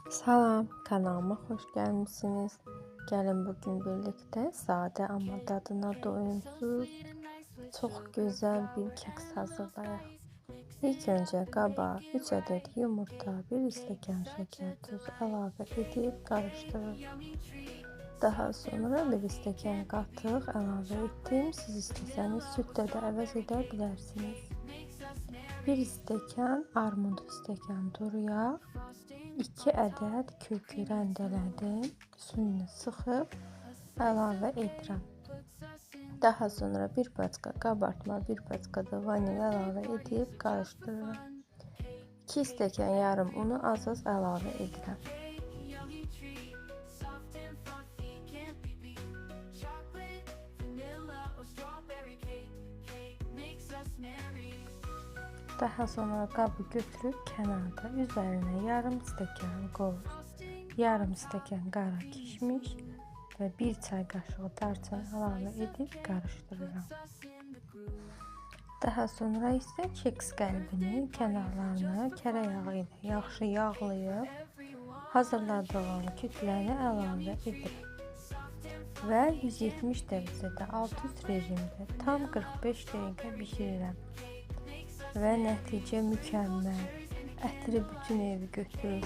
Salam, kanalıma hoş gelmişsiniz. Gelin bugün birlikte sade ama tadına doyumsuz, çok güzel bir keks hazırlayalım. İlk önce qaba 3 adet yumurta, 1 stəkan şeker, tuz əlavə edib karıştırırım. Daha sonra 1 stəkan qatıq əlavə etdim. Siz istəsəniz südlə də əvəz edə bilərsiniz. 1 stəkan armud, stəkan duru yağ, 2 ədəd kökü rəndələdim. Suyunu sıxıb əlavə edirəm. Daha sonra 1 paçka qabartma, 1 paçka da vanil əlavə edib karışdırıram. 2 stəkan yarım unu az-az əlavə edirəm. Daha sonra qabı götürüb kənarda üzərinə yarım stəkan qoz, yarım stəkan qara kişmiş və 1 çay qaşığı darçın əlavə edib karışdırıram. Daha sonra isə keks qəlbini kənarlarını kərə yağı ilə yaxşı yağlayıb hazırladığım kütləni əlavə edirəm və 170 dərəcədə alt üst rejimdə tam 45 dəqiqə bişirirəm. Və nəticə mükəmməl, ətri bütün evi götürür.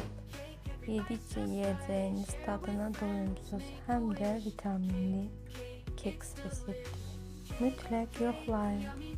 Yedikcə yiyəcəyiniz tadına doyumsuz, həm də vitaminli keks resepti. Mütləq yoxlayın.